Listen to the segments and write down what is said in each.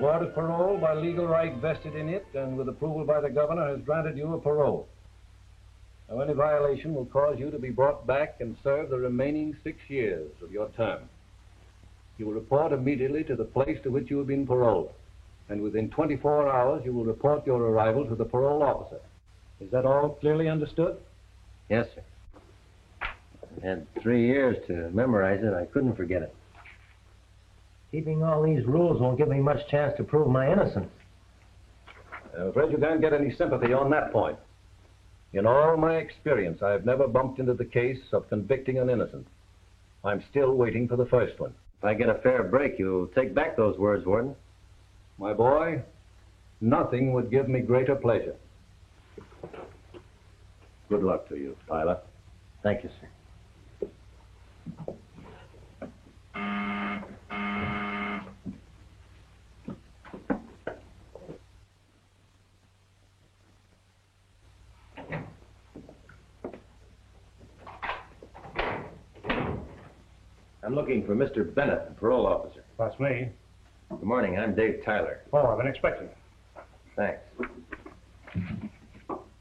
Board of Parole, by legal right vested in it and with approval by the governor, has granted you a parole. Now, any violation will cause you to be brought back and serve the remaining 6 years of your term. You will report immediately to the place to which you have been paroled, and within 24 hours you will report your arrival to the parole officer. Is that all clearly understood? Yes, sir. I had 3 years to memorize it. I couldn't forget it. Keeping all these rules won't give me much chance to prove my innocence. I'm afraid you can't get any sympathy on that point. In all my experience, I've never bumped into the case of convicting an innocent. I'm still waiting for the first one. If I get a fair break, you'll take back those words, Warden. My boy, nothing would give me greater pleasure. Good luck to you, Tyler. Thank you, sir. I'm looking for Mr. Bennett, the parole officer. That's me. Good morning. I'm Dave Tyler. Oh, I've been expecting it. Thanks.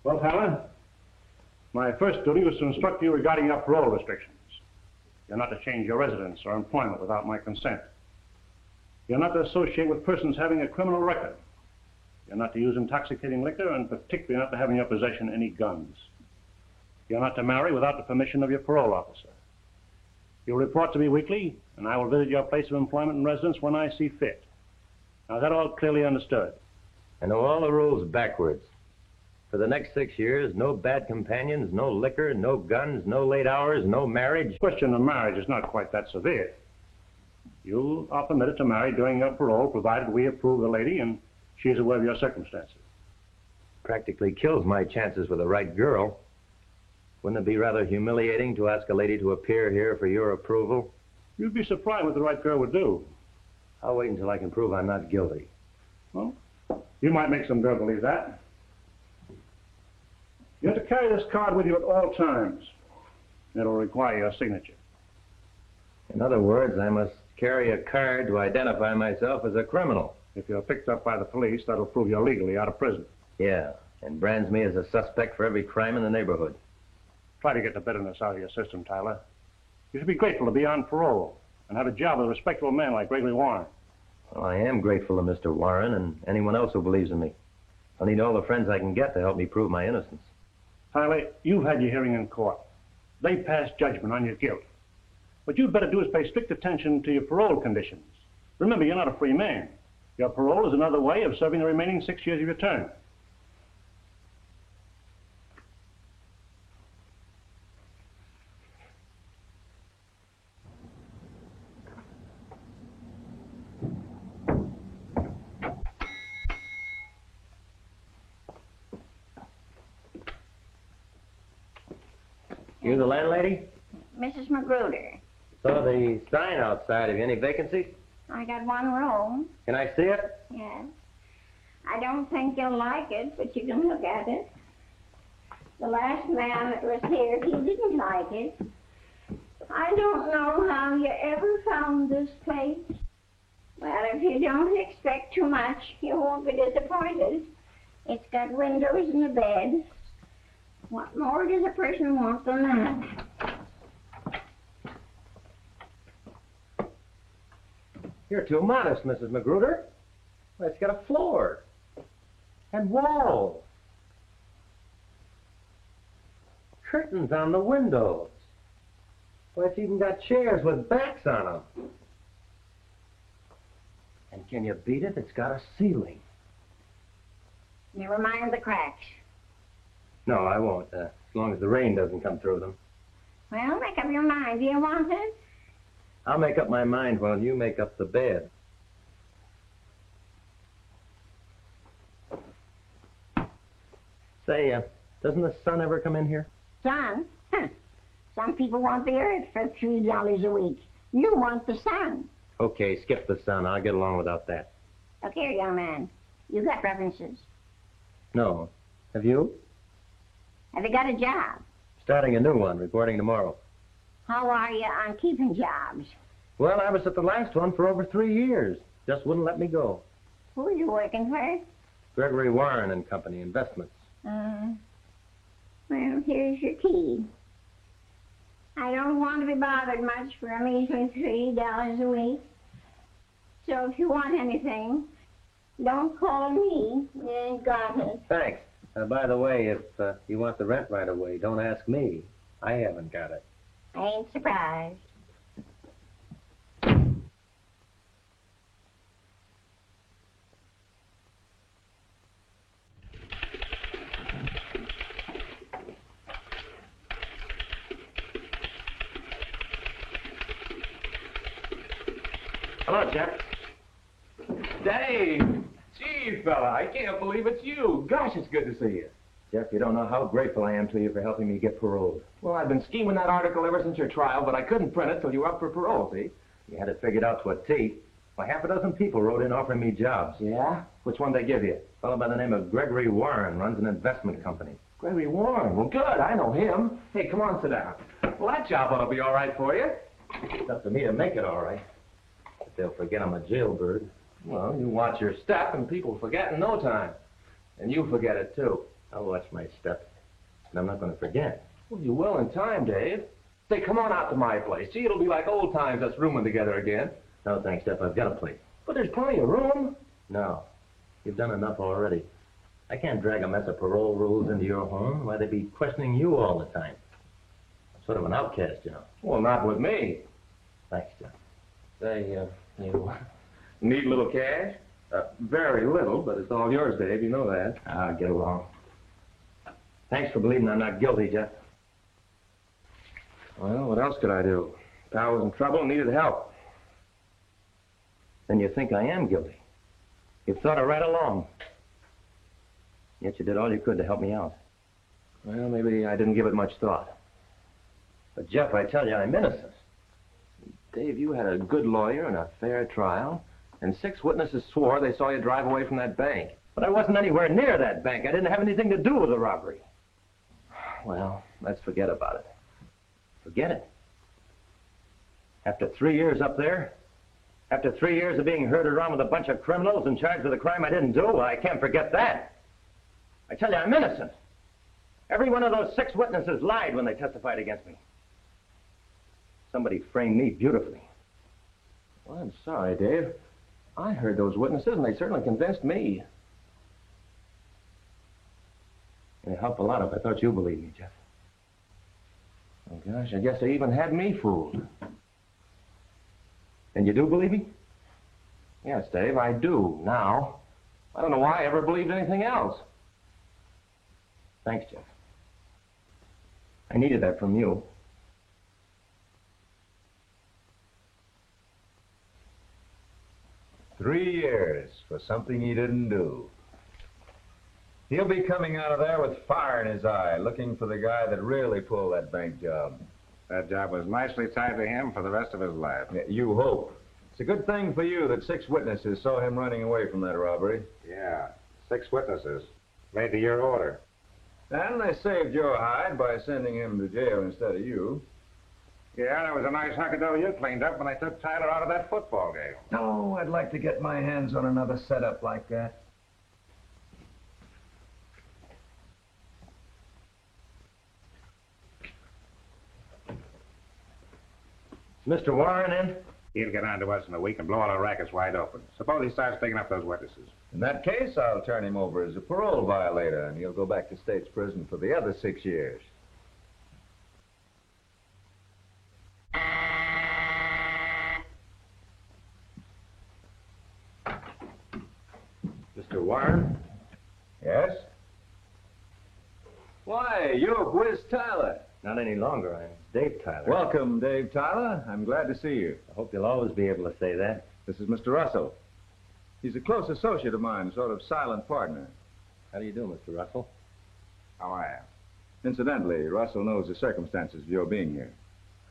Well, Tyler, my first duty was to instruct you regarding your parole restrictions. You're not to change your residence or employment without my consent. You're not to associate with persons having a criminal record. You're not to use intoxicating liquor, and particularly not to have in your possession any guns. You're not to marry without the permission of your parole officer. You'll report to me weekly, and I will visit your place of employment and residence when I see fit. Now, is that all clearly understood? I know all the rules backwards. For the next 6 years, no bad companions, no liquor, no guns, no late hours, no marriage. The question of marriage is not quite that severe. You are permitted to marry during your parole, provided we approve the lady and she is aware of your circumstances. Practically kills my chances with the right girl. Wouldn't it be rather humiliating to ask a lady to appear here for your approval? You'd be surprised what the right girl would do. I'll wait until I can prove I'm not guilty. Well, you might make some girl believe that. You have to carry this card with you at all times. It'll require your signature. In other words, I must carry a card to identify myself as a criminal. If you're picked up by the police, that'll prove you're legally out of prison. Yeah, and brands me as a suspect for every crime in the neighborhood. Try to get the bitterness out of your system, Tyler. You should be grateful to be on parole and have a job with a respectable man like Gregory Warren. Well, I am grateful to Mr. Warren and anyone else who believes in me. I need all the friends I can get to help me prove my innocence. Tyler, you've had your hearing in court. They passed judgment on your guilt. What you'd better do is pay strict attention to your parole conditions. Remember, you're not a free man. Your parole is another way of serving the remaining 6 years of your term. You the landlady? Mrs. Magruder. Saw the sign outside. Have you any vacancies? I got one room. Can I see it? Yes. I don't think you'll like it, but you can look at it. The last man that was here, he didn't like it. I don't know how you ever found this place. Well, if you don't expect too much, you won't be disappointed. It's got windows and a bed. What more does a person want than that? You're too modest, Mrs. Magruder. Well, it's got a floor and walls, curtains on the windows. Well, it's even got chairs with backs on them. And can you beat it? It's got a ceiling. Never mind the cracks. No, I won't, as long as the rain doesn't come through them. Well, make up your mind. Do you want it? I'll make up my mind while you make up the bed. Say, doesn't the sun ever come in here? Sun? Huh. Some people want the earth for $3 a week. You want the sun. Okay, skip the sun. I'll get along without that. Look here, young man. You got references. No. Have you? Have you got a job? Starting a new one, reporting tomorrow. How are you on keeping jobs? Well, I was at the last one for over 3 years. Just wouldn't let me go. Who are you working for? Gregory Warren and Company, Investments. Well, here's your key. I don't want to be bothered much for a measly $3 a week. So if you want anything, don't call me. You ain't got it. Thanks. By the way, if you want the rent right away, don't ask me. I haven't got it. I ain't surprised. Hello, Jeff. Dave! Gee, fella, I can't believe it's you. Gosh, it's good to see you. Jeff, you don't know how grateful I am to you for helping me get paroled. Well, I've been scheming that article ever since your trial, but I couldn't print it till you were up for parole, see? You had it figured out to a T. Well, half a dozen people wrote in offering me jobs. Yeah? Which one they give you? A fellow by the name of Gregory Warren runs an investment company. Gregory Warren. Well, good. I know him. Hey, come on, sit down. Well, that job ought to be all right for you. It's up to me to make it all right. But they'll forget I'm a jailbird. Well, you watch your step, and people forget in no time. And you forget it, too. I'll watch my step. And I'm not going to forget. Well, you will in time, Dave. Say, come on out to my place. Gee, it'll be like old times us rooming together again. No, thanks, Jeff. I've got a place. But there's plenty of room. No. You've done enough already. I can't drag a mess of parole rules into your home. Why, they'd be questioning you all the time. Sort of an outcast, you know. Well, not with me. Thanks, Jeff. Say, you need a little cash? Very little, but it's all yours, Dave. You know that. I'll get along. Thanks for believing I'm not guilty, Jeff. Well, what else could I do? Pal was in trouble and needed help. Then you think I am guilty. You've thought it right along. Yet you did all you could to help me out. Well, maybe I didn't give it much thought. But, Jeff, I tell you, I'm innocent. Dave, you had a good lawyer and a fair trial, and 6 witnesses swore they saw you drive away from that bank. But I wasn't anywhere near that bank. I didn't have anything to do with the robbery. Well, let's forget about it. Forget it. After 3 years up there, after 3 years of being herded around with a bunch of criminals and charged with a crime I didn't do, well, I can't forget that. I tell you, I'm innocent. Every one of those 6 witnesses lied when they testified against me. Somebody framed me beautifully. Well, I'm sorry, Dave. I heard those witnesses, and they certainly convinced me. It'd help a lot if I thought you believed me, Jeff. Oh, gosh, I guess they even had me fooled. And you do believe me? Yes, Dave, I do, now. I don't know why I ever believed anything else. Thanks, Jeff. I needed that from you. Three years for something he didn't do. He'll be coming out of there with fire in his eye, looking for the guy that really pulled that bank job. That job was nicely tied to him for the rest of his life. Yeah, you hope. It's a good thing for you that 6 witnesses saw him running away from that robbery. Yeah, 6 witnesses. Made to your order. And they saved your hide by sending him to jail instead of you. Yeah, that was a nice hunk of dough you cleaned up when I took Tyler out of that football game. No, I'd like to get my hands on another setup like that. Mr. Warren in? He'll get on to us in a week and blow all our rackets wide open. Suppose he starts picking up those witnesses. In that case, I'll turn him over as a parole violator, and he'll go back to state's prison for the other 6 years. Mr. Warren? Yes? Why, you're Whiz Tyler. Not any longer. I'm Dave Tyler. Welcome, Dave Tyler. I'm glad to see you. I hope you'll always be able to say that. This is Mr. Russell. He's a close associate of mine, sort of silent partner. How do you do, Mr. Russell? How I am. Incidentally, Russell knows the circumstances of your being here.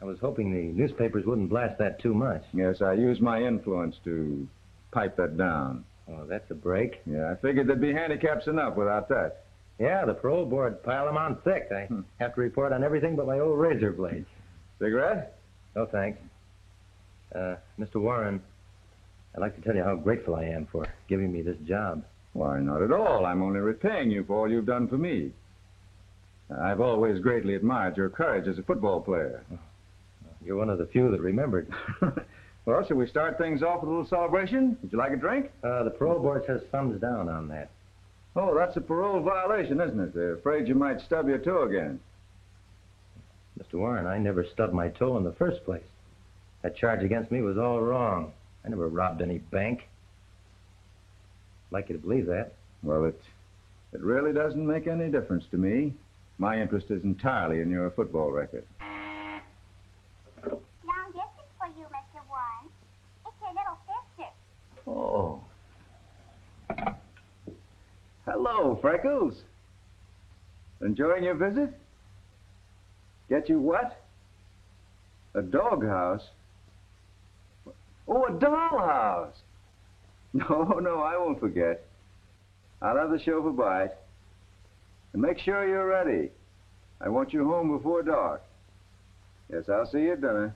I was hoping the newspapers wouldn't blast that too much. Yes, I used my influence to pipe that down. Oh, that's a break. Yeah, I figured there'd be handicaps enough without that. Yeah, the parole board pile them on thick. I have to report on everything but my old razor blades. Cigarette? No, thanks. Mr. Warren, I'd like to tell you how grateful I am for giving me this job. Why, not at all. I'm only repaying you for all you've done for me. I've always greatly admired your courage as a football player. You're one of the few that remembered. Well, shall we start things off with a little celebration? Would you like a drink? The parole board says thumbs down on that. Oh, that's a parole violation, isn't it? They're afraid you might stub your toe again. Mr. Warren, I never stubbed my toe in the first place. That charge against me was all wrong. I never robbed any bank. I'd like you to believe that. Well, it really doesn't make any difference to me. My interest is entirely in your football record. Now, this is for you, Mr. Warren. It's your little sister. Oh. Hello, Freckles. Enjoying your visit? Get you what? A doghouse? Oh, a dollhouse. No, I won't forget. I'll have the chauffeur by it. And make sure you're ready. I want you home before dark. Yes, I'll see you at dinner.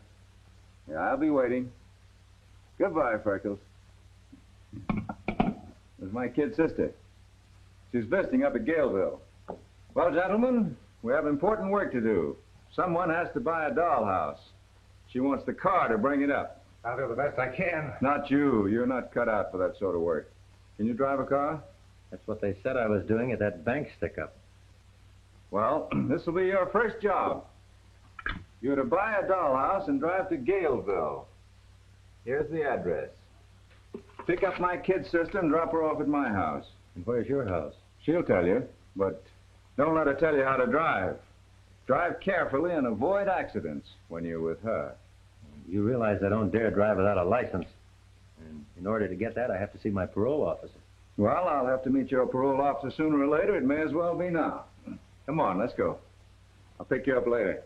Yeah, I'll be waiting. Goodbye, Freckles. There's my kid sister. She's visiting up at Galeville. Well, gentlemen, we have important work to do. Someone has to buy a dollhouse. She wants the car to bring it up. I'll do the best I can. Not you. You're not cut out for that sort of work. Can you drive a car? That's what they said I was doing at that bank stick-up. Well, this will be your first job. You're to buy a dollhouse and drive to Galeville. Here's the address. Pick up my kid sister and drop her off at my house. And where's your house? She'll tell you, but don't let her tell you how to drive. Drive carefully and avoid accidents when you're with her. You realize I don't dare drive without a license. And in order to get that, I have to see my parole officer. Well, I'll have to meet your parole officer sooner or later. It may as well be now. Come on, let's go. I'll pick you up later.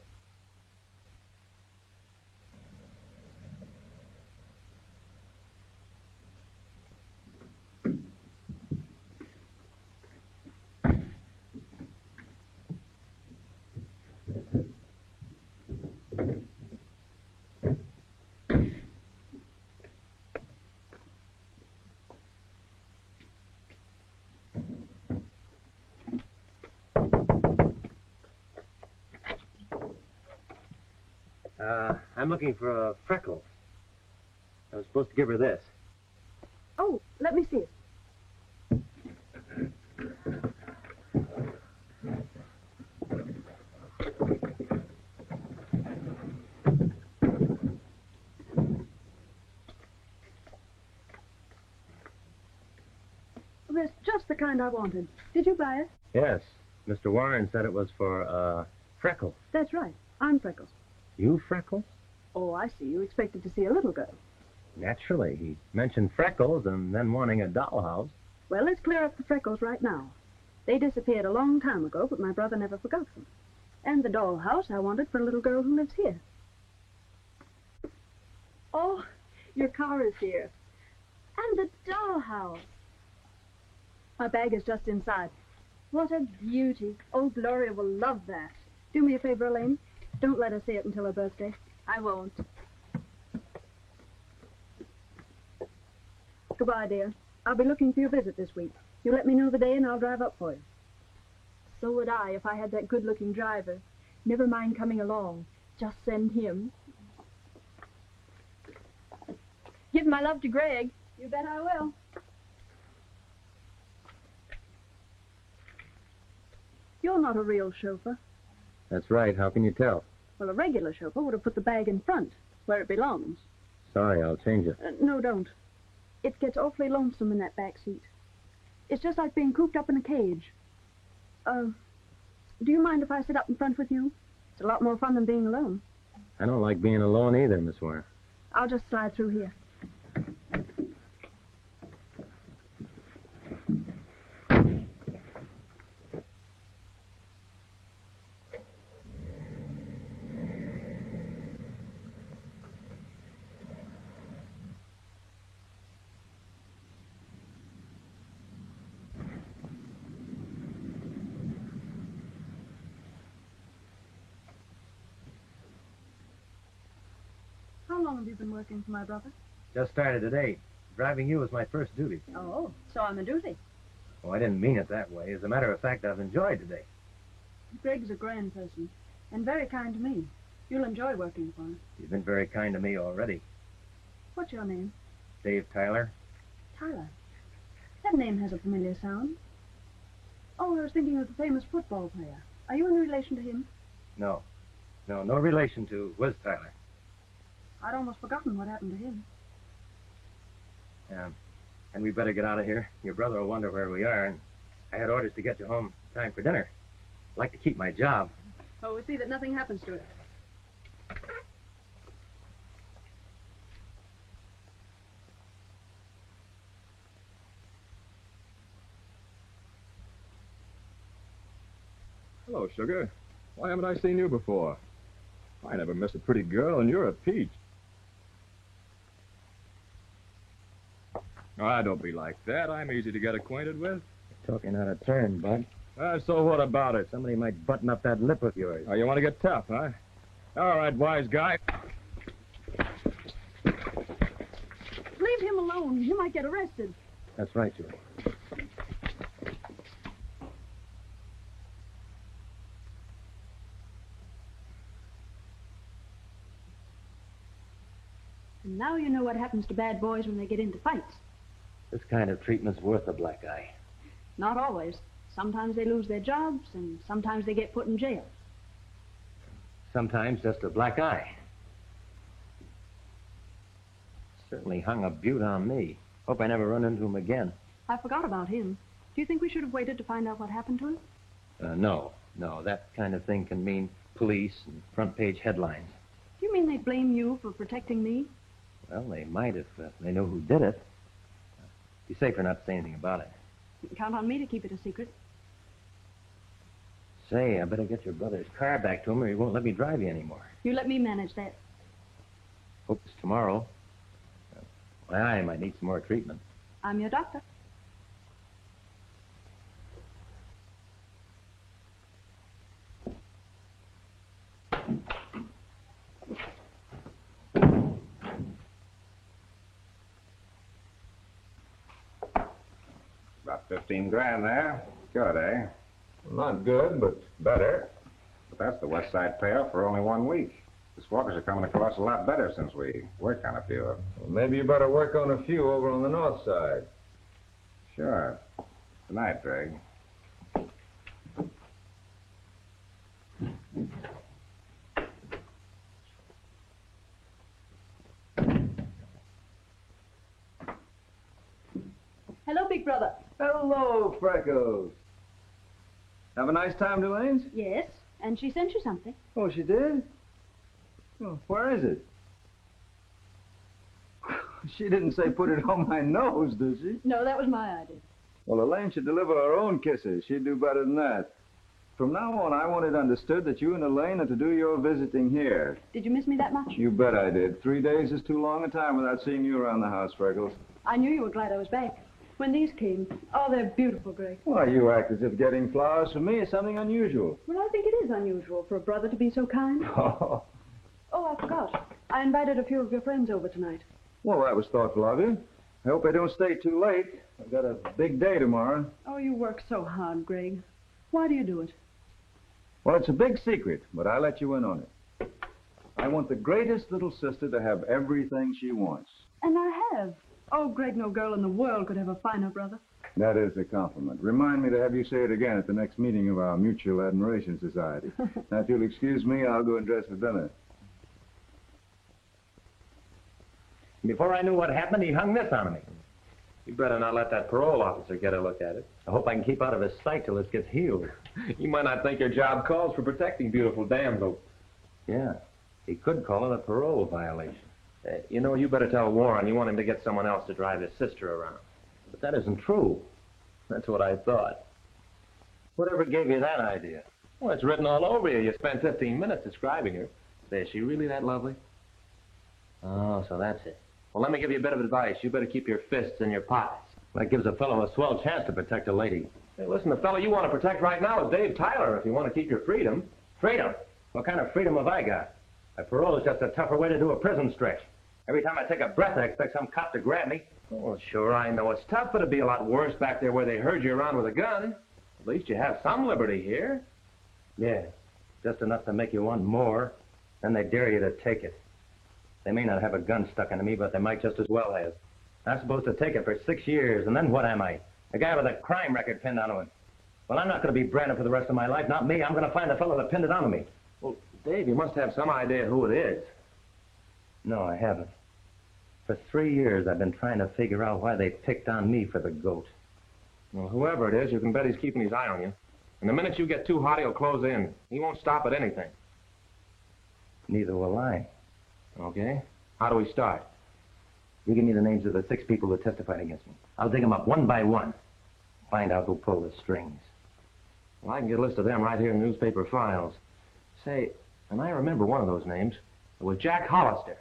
I'm looking for Freckles. I was supposed to give her this. Oh, let me see it. Well, that's just the kind I wanted. Did you buy it? Yes. Mr. Warren said it was for, Freckles. That's right. I'm Freckles. You Freckles? Oh, I see. You expected to see a little girl. Naturally. He mentioned Freckles and then wanting a dollhouse. Well, let's clear up the Freckles right now. They disappeared a long time ago, but my brother never forgot them. And the dollhouse I wanted for a little girl who lives here. Oh, your car is here. And the dollhouse. My bag is just inside. What a beauty. Oh, Gloria will love that. Do me a favor, Elaine. Don't let her see it until her birthday. I won't. Goodbye, dear. I'll be looking for your visit this week. You let me know the day and I'll drive up for you. So would I if I had that good-looking driver. Never mind coming along. Just send him. Give my love to Greg. You bet I will. You're not a real chauffeur. That's right. How can you tell? Well, a regular chauffeur would have put the bag in front, where it belongs. Sorry, I'll change it. No, don't. It gets awfully lonesome in that back seat. It's just like being cooped up in a cage. Do you mind if I sit up in front with you? It's a lot more fun than being alone. I don't like being alone either, Miss Warner. I'll just slide through here. How long have you been working for my brother? Just started today. Driving you was my first duty. Oh, so I'm a duty. Oh, I didn't mean it that way. As a matter of fact, I've enjoyed today. Greg's a grand person, and very kind to me. You'll enjoy working for him. You've been very kind to me already. What's your name? Dave Tyler. Tyler. That name has a familiar sound. Oh, I was thinking of the famous football player. Are you in relation to him? No. No relation to Wiz Tyler. I'd almost forgotten what happened to him. And we better get out of here. Your brother will wonder where we are, and I had orders to get you home in time for dinner. I'd like to keep my job. Oh, we'll see that nothing happens to it. Hello, Sugar. Why haven't I seen you before? I never miss a pretty girl, and you're a peach. Ah, don't be like that. I'm easy to get acquainted with. You're talking out of turn, Bud. So what about it? Somebody might button up that lip of yours. Oh, you want to get tough, huh? All right, wise guy. Leave him alone. He might get arrested. That's right, Julie. And now you know what happens to bad boys when they get into fights. This kind of treatment's worth a black eye. Not always. Sometimes they lose their jobs, and sometimes they get put in jail. Sometimes just a black eye. Certainly hung a beaut on me. Hope I never run into him again. I forgot about him. Do you think we should have waited to find out what happened to him? No. That kind of thing can mean police and front-page headlines. You mean they'd blame you for protecting me? Well, they might if they know who did it. Be safer not to say anything about it. You can count on me to keep it a secret. Say, I better get your brother's car back to him or he won't let me drive you anymore. You let me manage that. Hope it's tomorrow. My eye might need some more treatment. I'm your doctor. About 15 grand there. Good, eh? Not good, but better. But that's the West Side payoff for only 1 week. The squawkers are coming across a lot better since we worked on a few of them. Well, maybe you better work on a few over on the north side. Sure. Good night, Greg. Hello, big brother. Hello, Freckles. Have a nice time, Delane's? Yes, and she sent you something. Oh, she did? Oh, where is it? She didn't say put it on my nose, did she? No, that was my idea. Well, Elaine should deliver her own kisses. She'd do better than that. From now on, I want it understood that you and Elaine are to do your visiting here. Did you miss me that much? You bet I did. 3 days is too long a time without seeing you around the house, Freckles. I knew you were glad I was back. When these came, oh, they're beautiful, Greg. Why, you act as if getting flowers from me is something unusual. Well, I think it is unusual for a brother to be so kind. Oh, Oh, I forgot. I invited a few of your friends over tonight. Well, that was thoughtful of you. I hope I don't stay too late. I've got a big day tomorrow. Oh, you work so hard, Greg. Why do you do it? Well, it's a big secret, but I let you in on it. I want the greatest little sister to have everything she wants. And I have. Oh, Greg, no girl in the world could have a finer brother. That is a compliment. Remind me to have you say it again at the next meeting of our Mutual Admiration Society. Now, if you'll excuse me, I'll go and dress for dinner. Before I knew what happened, he hung this on me. You better not let that parole officer get a look at it. I hope I can keep out of his sight till this gets healed. You might not think your job calls for protecting beautiful damsels. Yeah, he could call it a parole violation. You know, you better tell Warren you want him to get someone else to drive his sister around. But that isn't true. That's what I thought. Whatever gave you that idea? Well, it's written all over you. You spent 15 minutes describing her. Say, is she really that lovely? Oh, so that's it. Well, let me give you a bit of advice. You better keep your fists in your pockets. That gives a fellow a swell chance to protect a lady. Hey, listen, the fellow you want to protect right now is Dave Tyler if you want to keep your freedom. Freedom? What kind of freedom have I got? A parole is just a tougher way to do a prison stretch. Every time I take a breath, I expect some cop to grab me. Oh, sure, I know it's tough, but it'd be a lot worse back there where they herd you around with a gun. At least you have some liberty here. Yeah, just enough to make you want more. Then they dare you to take it. They may not have a gun stuck into me, but they might just as well have. I'm supposed to take it for 6 years, and then what am I? A guy with a crime record pinned onto him. Well, I'm not going to be branded for the rest of my life. Not me. I'm going to find the fellow that pinned it onto me. Well, Dave, you must have some idea who it is. No, I haven't. For 3 years, I've been trying to figure out why they picked on me for the goat. Well, whoever it is, you can bet he's keeping his eye on you. And the minute you get too hot, he'll close in. He won't stop at anything. Neither will I. Okay. How do we start? You give me the names of the 6 people who testified against me. I'll dig them up one by one. Find out who pulled the strings. Well, I can get a list of them right here in the newspaper files. Say, and I remember one of those names. It was Jack Hollister.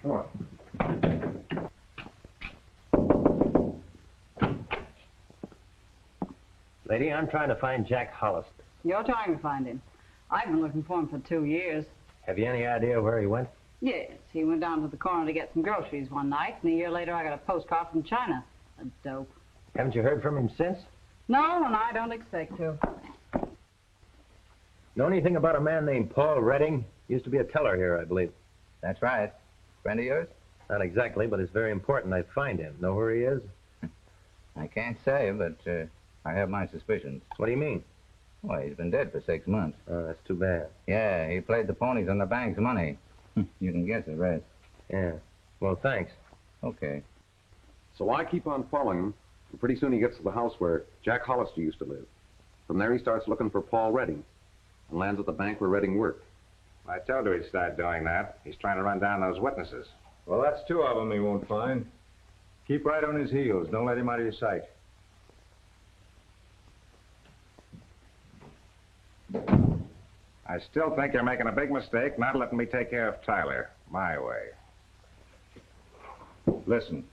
Come on. Lady, I'm trying to find Jack Hollister. You're trying to find him. I've been looking for him for 2 years. Have you any idea where he went? Yes, he went down to the corner to get some groceries one night, and a year later I got a postcard from China. A dope. Haven't you heard from him since? No, and I don't expect to. Know anything about a man named Paul Redding? Used to be a teller here, I believe. That's right. Friend of yours? Not exactly, but it's very important I find him. Know where he is? I can't say, but I have my suspicions. What do you mean? Well, he's been dead for 6 months. Oh, that's too bad. Yeah, he played the ponies on the bank's money. You can guess the rest. Yeah. Well, thanks. Okay. So I keep on following him, and pretty soon he gets to the house where Jack Hollister used to live. From there he starts looking for Paul Redding, and lands at the bank where Redding worked. I told you he'd start doing that. He's trying to run down those witnesses. Well, that's 2 of them he won't find. Keep right on his heels. Don't let him out of your sight. I still think you're making a big mistake not letting me take care of Tyler my way. Listen,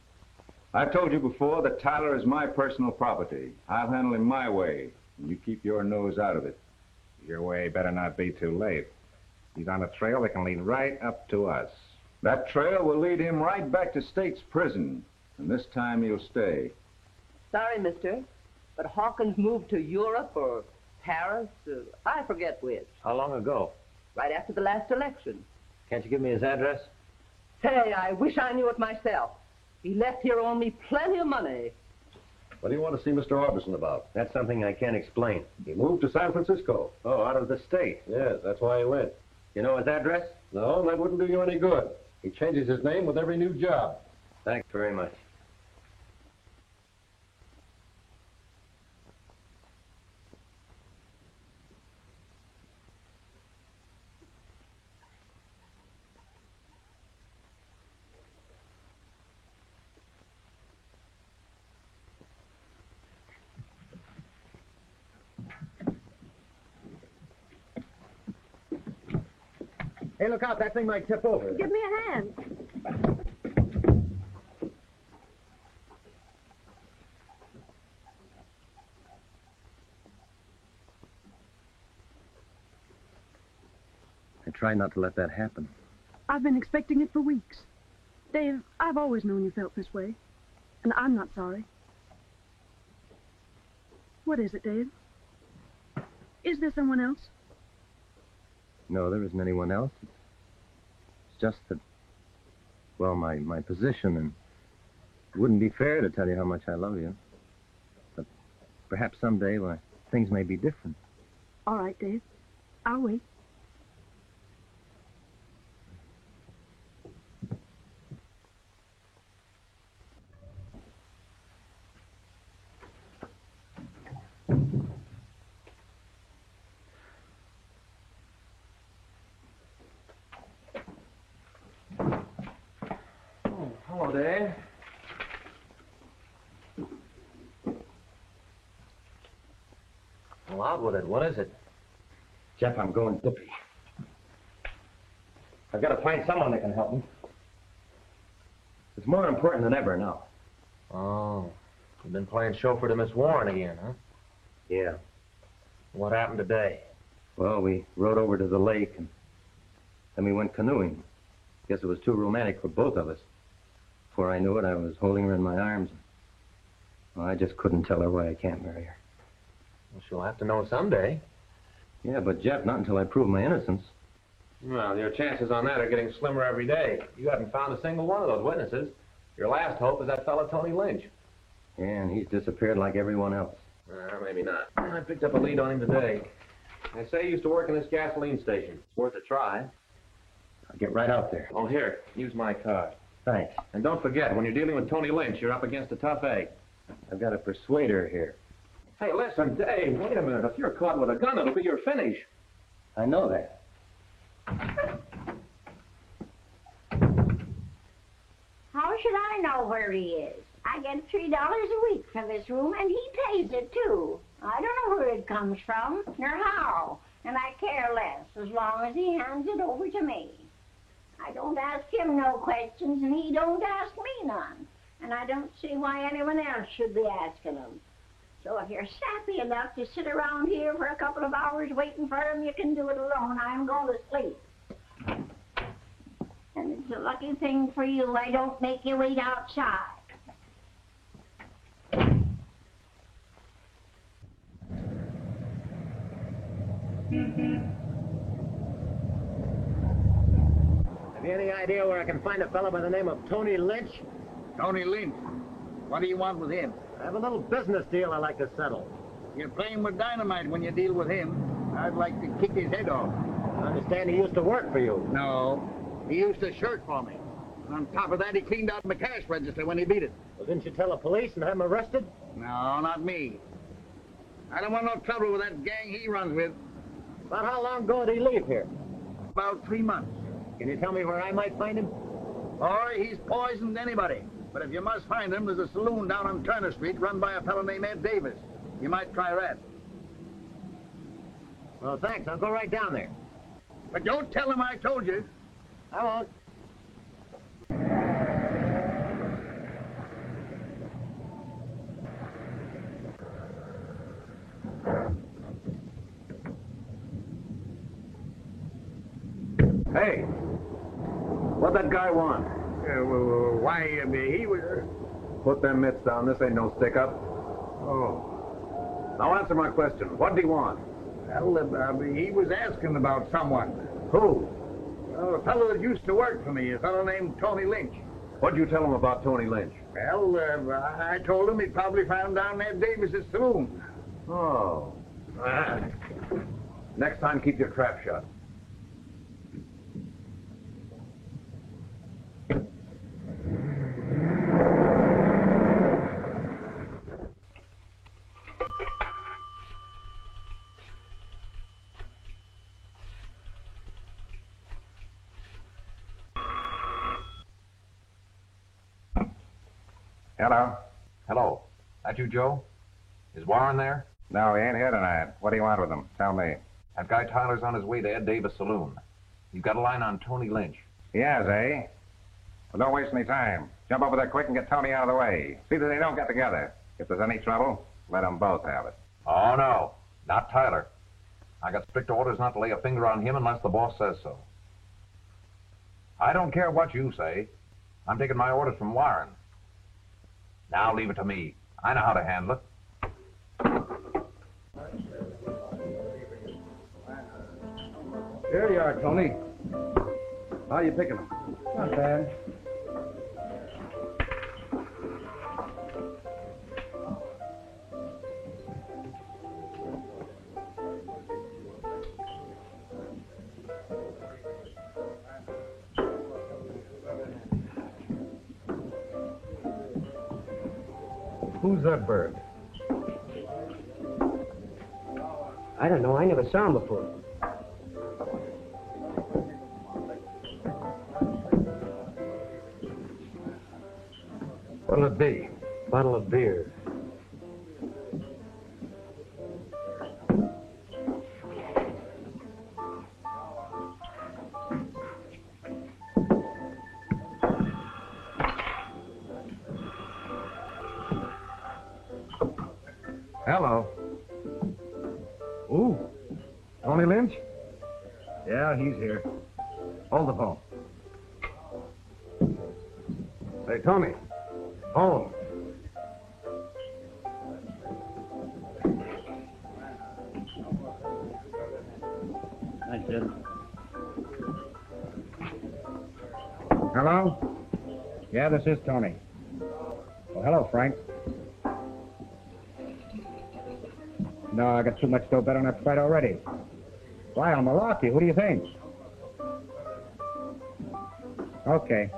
I've told you before that Tyler is my personal property. I'll handle him my way, and you keep your nose out of it. Your way better not be too late. He's on a trail that can lead right up to us. That trail will lead him right back to State's prison, and this time he'll stay. Sorry, mister, but Hawkins moved to Europe or Paris, I forget which. How long ago? Right after the last election. Can't you give me his address? Say, I wish I knew it myself. He left here owing me plenty of money. What do you want to see Mr. Orbison about? That's something I can't explain. He moved to San Francisco. Oh, out of the state? Yes, that's why he went. You know his address? No, that wouldn't do you any good. He changes his name with every new job. Thanks very much. Hey, look out. That thing might tip over. Give me a hand. I tried not to let that happen. I've been expecting it for weeks. Dave, I've always known you felt this way. And I'm not sorry. What is it, Dave? Is there someone else? No, there isn't anyone else. It's just that, well, my position, and it wouldn't be fair to tell you how much I love you. But perhaps someday, why, things may be different. All right, Dave. I'll wait. Hello, Dave. Well, out with it. What is it? Jeff, I'm going dippy. I've got to find someone that can help me. It's more important than ever now. Oh, you've been playing chauffeur to Miss Warren again, huh? Yeah. What happened today? Well, we rode over to the lake, and then we went canoeing. Guess it was too romantic for both of us. Before I knew it, I was holding her in my arms. Well, I just couldn't tell her why I can't marry her. Well, she'll have to know someday. Yeah, but Jeff, not until I prove my innocence. Well, your chances on that are getting slimmer every day. You haven't found a single one of those witnesses. Your last hope is that fellow Tony Lynch. Yeah, and he's disappeared like everyone else. Maybe not. I picked up a lead on him today. They say he used to work in this gasoline station. It's worth a try. I'll get right out there. Oh, here, use my card. Thanks. And don't forget, when you're dealing with Tony Lynch, you're up against a tough egg. I've got to persuade her here. Hey, listen, Dave, wait a minute. If you're caught with a gun, it'll be your finish. I know that. How should I know where he is? I get $3 a week for this room, and he pays it, too. I don't know where it comes from, nor how, and I care less as long as he hands it over to me. I don't ask him no questions, and he don't ask me none. And I don't see why anyone else should be asking him. So if you're sappy enough to sit around here for a couple of hours waiting for him, you can do it alone. I'm going to sleep. And it's a lucky thing for you I don't make you wait outside. Have you any idea where I can find a fellow by the name of Tony Lynch? Tony Lynch? What do you want with him? I have a little business deal I'd like to settle. You're playing with dynamite when you deal with him. I'd like to kick his head off. I understand he used to work for you. No, he used to shirt for me. And on top of that, he cleaned out my cash register when he beat it. Well, didn't you tell the police and have him arrested? No, not me. I don't want no trouble with that gang he runs with. About how long ago did he leave here? About 3 months. Can you tell me where I might find him? Or he's poisoned anybody. But if you must find him, there's a saloon down on Turner Street run by a fellow named Ed Davis. You might try that. Well, thanks. I'll go right down there. But don't tell him I told you. I won't. Hey, what'd that guy want? Why, he was... Put them mitts down. This ain't no stick-up. Oh. Now answer my question. What'd he want? Well, he was asking about someone. Who? A fellow that used to work for me, a fellow named Tony Lynch. What'd you tell him about Tony Lynch? Well, I told him he'd probably found down Ed Davis's saloon. Oh. Next time, keep your trap shut. Hello? Hello. That you, Joe? Is Warren there? No, he ain't here tonight. What do you want with him? Tell me. That guy Tyler's on his way to Ed Davis' saloon. He's got a line on Tony Lynch. He has, eh? Well, don't waste any time. Jump over there quick and get Tony out of the way. See that they don't get together. If there's any trouble, let them both have it. Oh, no. Not Tyler. I got strict orders not to lay a finger on him unless the boss says so. I don't care what you say. I'm taking my orders from Warren. Now leave it to me. I know how to handle it. Here you are, Tony. How you picking them? Not bad. Who's that bird? I don't know. I never saw him before. What'll it be? Bottle of beer. Hello. Ooh, Tony Lynch? Yeah, he's here. Hold the phone. Hey, Tony. Phone. Thanks, Ed. Hello? Yeah, this is Tony. Well, hello, Frank. No, I got too much dough bet on that fight already. Why, I'm Milwaukee. Who do you think? Okay.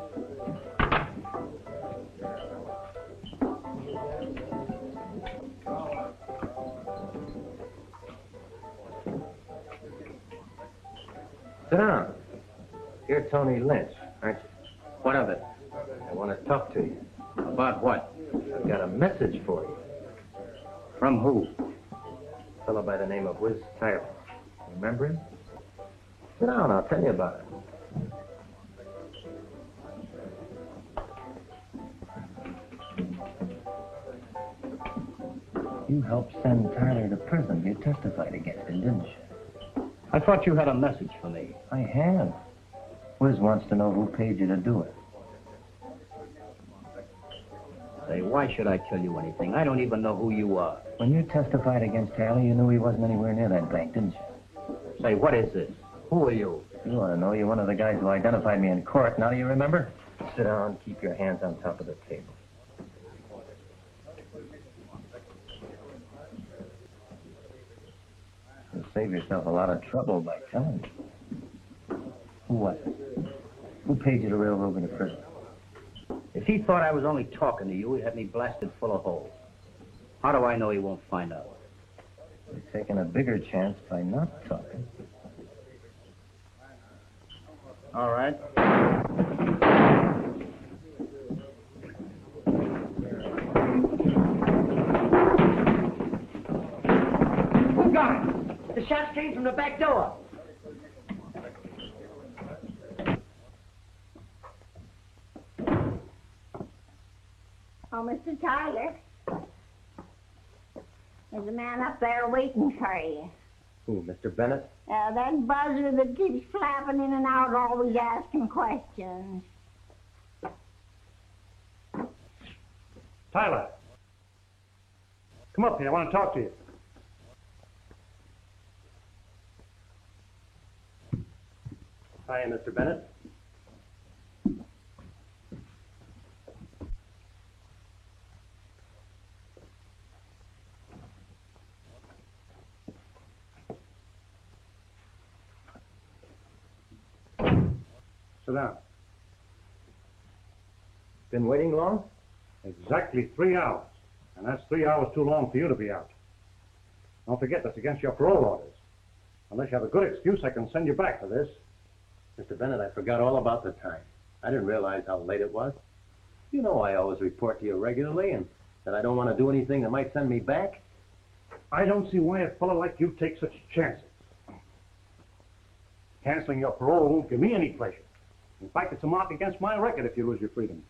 Sit down. You're Tony Lynch, aren't you? What of it? I want to talk to you. About what? I've got a message for you. From who? A fellow by the name of Whiz Tyler. Remember him? Sit down, I'll tell you about it. You helped send Tyler to prison. You testified against him, didn't you? I thought you had a message for me. I have. Whiz wants to know who paid you to do it. Say, why should I tell you anything? I don't even know who you are. When you testified against Tyler, you knew he wasn't anywhere near that bank, didn't you? Say, what is this? Who are you? You want to know? You're one of the guys who identified me in court. Now do you remember? Sit down, keep your hands on top of the table. You'll save yourself a lot of trouble by telling me. Who was it? Who paid you to railroad me to prison? If he thought I was only talking to you, he had me blasted full of holes. How do I know he won't find out? You're taking a bigger chance by not talking. All right. Who got it? The shots came from the back door. Oh, Mr. Tyler. There's a man up there waiting for you. Who, Mr. Bennett? That buzzer that keeps flapping in and out, always asking questions. Tyler. Come up here. I want to talk to you. Hi, Mr. Bennett. Sit down. Been waiting long? Exactly 3 hours. And that's 3 hours too long for you to be out. Don't forget, that's against your parole orders. Unless you have a good excuse, I can send you back for this. Mr. Bennett, I forgot all about the time. I didn't realize how late it was. You know I always report to you regularly and that I don't want to do anything that might send me back. I don't see why a fellow like you takes such chances. Canceling your parole won't give me any pleasure. In fact, it's a mark against my record if you lose your freedom.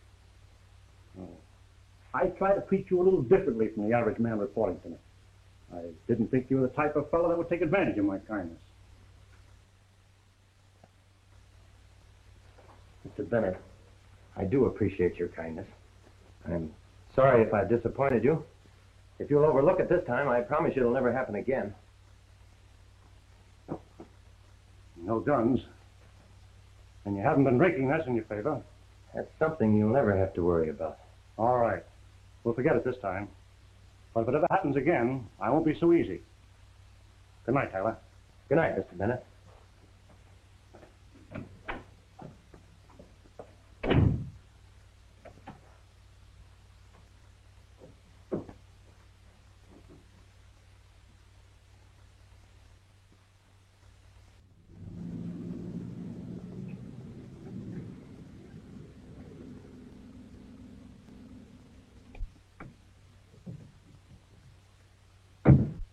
I try to treat you a little differently from the average man reporting to me. I didn't think you were the type of fellow that would take advantage of my kindness. Mr. Bennett, I do appreciate your kindness. I'm sorry if I've disappointed you. If you'll overlook it this time, I promise you it'll never happen again. No guns. And you haven't been drinking, that's in your favor. That's something you'll never have to worry about. All right. We'll forget it this time. But if it ever happens again, I won't be so easy. Good night, Tyler. Good night, Mr. Bennett.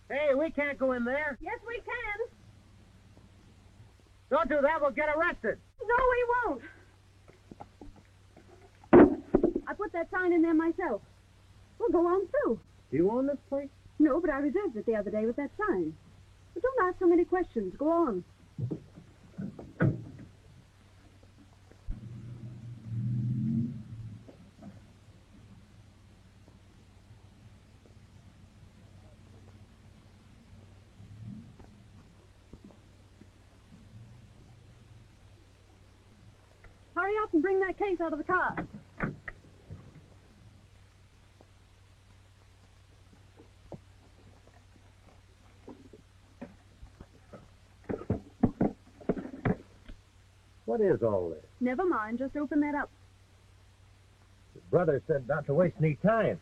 Hey, we can't go in there. Yes, we can. Don't do that, we'll get arrested. No, we won't. I put that sign in there myself. We'll go on through. Do you own this place? No, but I reserved it the other day with that sign. But don't ask so many questions. Go on. Hurry up and bring that case out of the car. What is all this? Never mind, just open that up. Your brother said not to waste any time.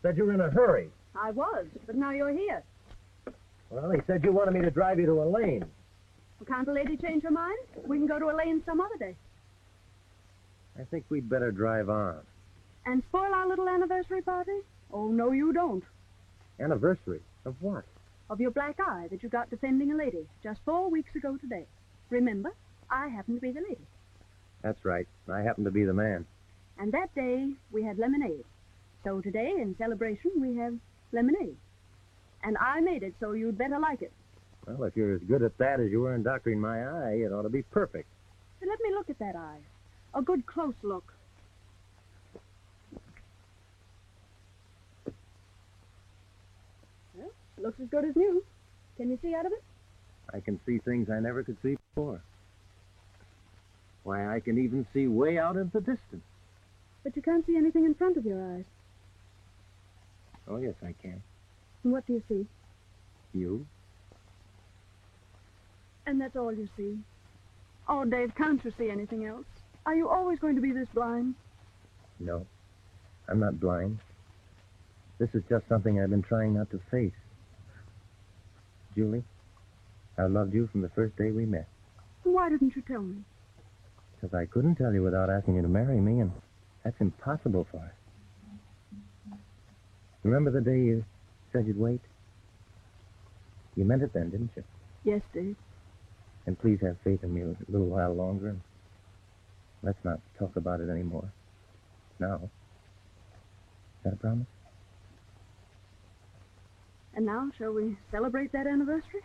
Said you were in a hurry. I was, but now you're here. Well, he said you wanted me to drive you to Elaine. Well, can't a lady change her mind? We can go to Elaine some other day. I think we'd better drive on. And spoil our little anniversary party? Oh, no, you don't. Anniversary? Of what? Of your black eye that you got defending a lady just 4 weeks ago today. Remember, I happen to be the lady. That's right. I happen to be the man. And that day, we had lemonade. So today, in celebration, we have lemonade. And I made it, so you'd better like it. Well, if you're as good at that as you were in doctoring my eye, it ought to be perfect. So let me look at that eye. A good close look. Well, looks as good as new. Can you see out of it? I can see things I never could see before. Why, I can even see way out into the distance. But you can't see anything in front of your eyes. Oh, yes, I can. And what do you see? You? And that's all you see. Oh, Dave, can't you see anything else? Are you always going to be this blind? No, I'm not blind. This is just something I've been trying not to face. Julie, I loved you from the first day we met. Why didn't you tell me? Because I couldn't tell you without asking you to marry me, and that's impossible for us. Remember the day you said you'd wait? You meant it then, didn't you? Yes, Dave. And please have faith in me a little while longer, and let's not talk about it anymore. Now. Is that a promise? And now, shall we celebrate that anniversary?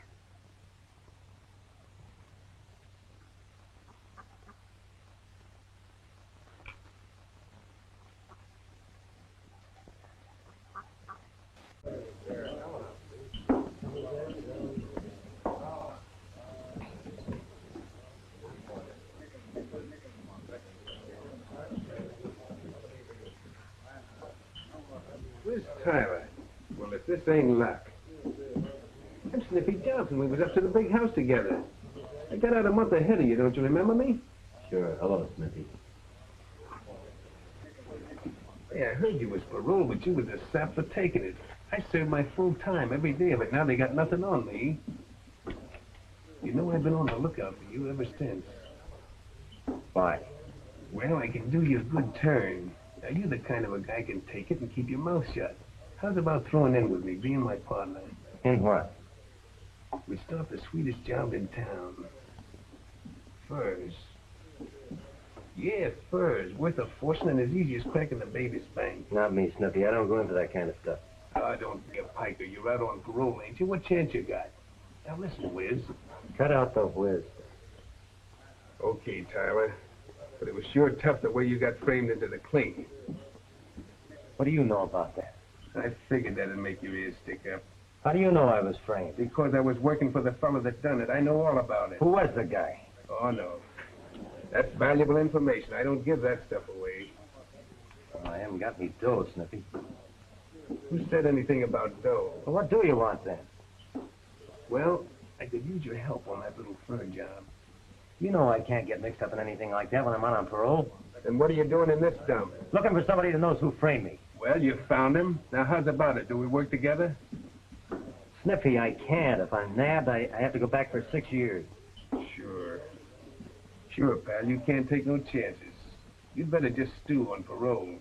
Where's Tyler? Well, if this ain't luck. I'm Sniffy Johnson. We was up to the big house together. I got out a month ahead of you, don't you remember me? Sure. Hello, Smithy. Yeah, I heard you was paroled, but you was a sap for taking it. I served my full time every day of it. Now they got nothing on me. You know I've been on the lookout for you ever since. Why? Well, I can do you a good turn. Now, you're the kind of a guy can take it and keep your mouth shut. How's about throwing in with me, being my partner? In what? We start the sweetest job in town. Furs. Yeah, furs. Worth a fortune and as easy as cracking the baby's bank. Not me, Sniffy. I don't go into that kind of stuff. Oh, don't be a piker. You're out on parole, ain't you? What chance you got? Now listen, Whiz. Cut out the whiz. Okay, Tyler. But it was sure tough the way you got framed into the clink. What do you know about that? I figured that'd make your ears stick up. How do you know I was framed? Because I was working for the fellow that done it. I know all about it. Who was the guy? Oh, no. That's valuable information. I don't give that stuff away. Oh, I haven't got any dough, Snippy. Who said anything about dough? Well, what do you want then? Well, I could use your help on that little fur job. You know I can't get mixed up in anything like that when I'm out on parole. Then what are you doing in this dump? Looking for somebody who knows who framed me. Well, you found him. Now, how's about it? Do we work together? Sniffy, I can't. If I'm nabbed, I have to go back for 6 years. Sure. Sure, pal. You can't take no chances. You'd better just stew on parole.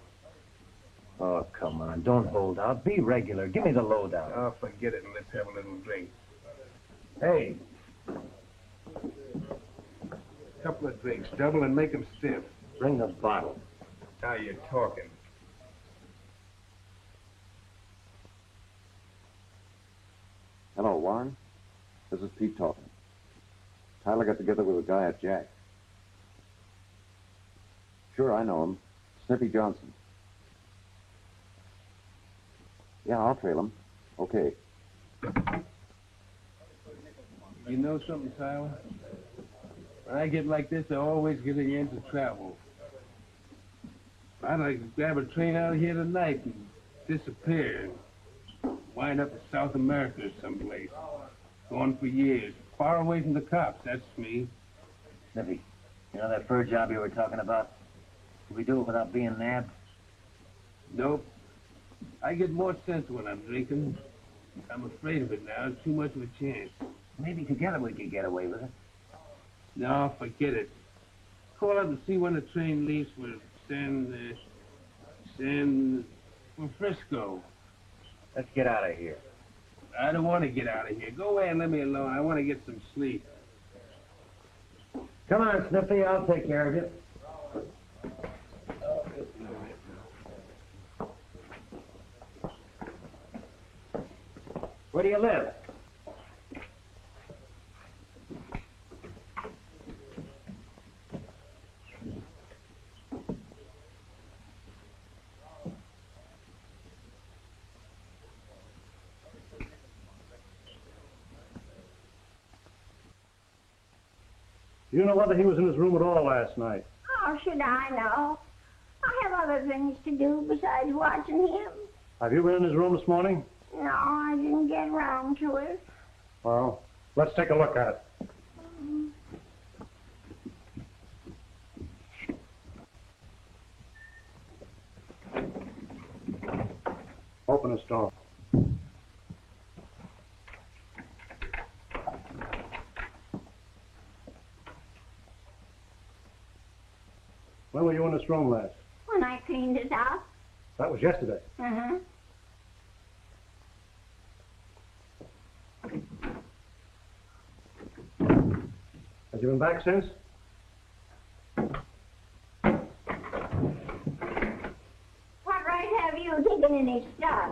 Oh, come on. Don't hold out. Be regular. Give me the lowdown. Oh, forget it and let's have a little drink. Hey. Couple of drinks. Double and make 'em stiff. Bring the bottle. Now you're talking. Hello, Warren. This is Pete talking. Tyler got together with a guy at Jack. Sure, I know him. Snippy Johnson. Yeah, I'll trail him. Okay. You know something, Tyler? When I get like this, I always get into travel. I'd like to grab a train out of here tonight and disappear. Wind up in South America or someplace. Gone for years. Far away from the cops, that's me. Snippy, you know that fur job you were talking about? Can we do it without being nabbed? Nope. I get more sense when I'm drinking. I'm afraid of it now. It's too much of a chance. Maybe together we could get away with it. No, forget it. Call up and see when the train leaves for for Frisco. Let's get out of here. I don't want to get out of here. Go away and let me alone. I want to get some sleep. Come on, Snippy. I'll take care of you. Where do you live? Do you know whether he was in his room at all last night? How should I know? I have other things to do besides watching him. Have you been in his room this morning? No, I didn't get round to it. Well, let's take a look at it. Open this door. When were you in this room last? When I cleaned it out. That was yesterday. Uh-huh. Has he been back since? What right have you taken any stuff?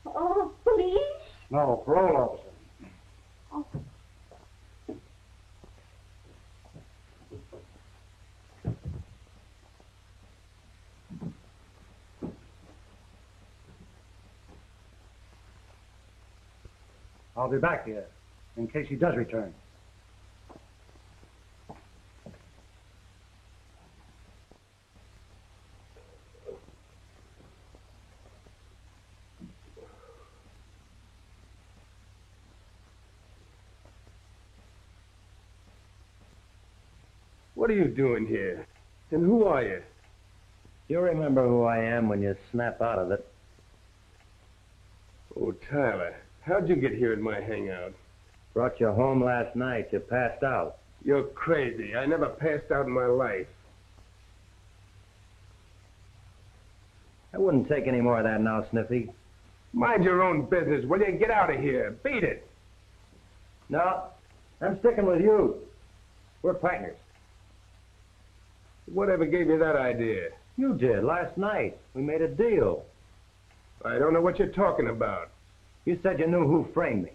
Oh, police? No, parole officer. Oh. I'll be back here in case he does return. What are you doing here? And who are you? You'll remember who I am when you snap out of it. Oh, Tyler, how'd you get here at my hangout? Brought you home last night. You passed out. You're crazy. I never passed out in my life. I wouldn't take any more of that now, Sniffy. Mind your own business, will you? Get out of here. Beat it. No, I'm sticking with you. We're partners. Whatever gave you that idea? You did, last night. We made a deal. I don't know what you're talking about. You said you knew who framed me.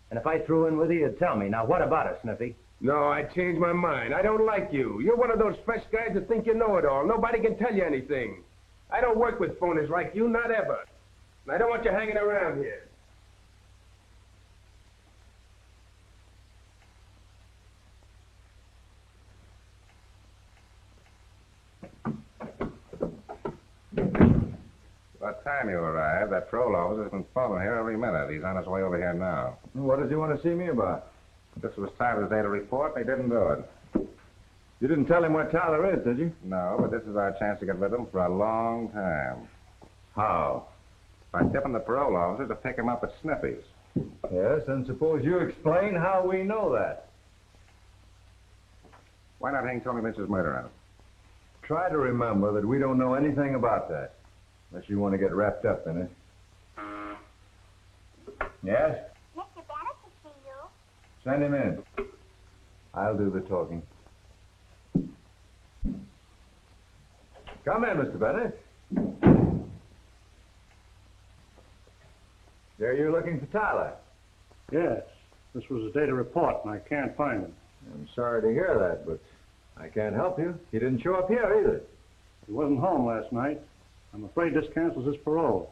And if I threw in with you, you'd tell me. Now, what about it, Sniffy? No, I changed my mind. I don't like you. You're one of those fresh guys that think you know it all. Nobody can tell you anything. I don't work with phonies like you, not ever. And I don't want you hanging around here. What time you arrived, that parole officer's been following here every minute. He's on his way over here now. What does he want to see me about? This was Tyler's day to report, and he didn't do it. You didn't tell him where Tyler is, did you? No, but this is our chance to get rid of him for a long time. How? By tipping the parole officer to pick him up at Sniffy's. Yes, and suppose you explain how we know that. Why not hang Tony Lynch's murder on him? Try to remember that we don't know anything about that, unless you want to get wrapped up in it. Yes? Mr. Bennett to see you. Send him in. I'll do the talking. Come in, Mr. Bennett. Are you looking for Tyler? Yes. This was a day to report, and I can't find him. I'm sorry to hear that, but I can't help you. He didn't show up here either. He wasn't home last night. I'm afraid this cancels his parole.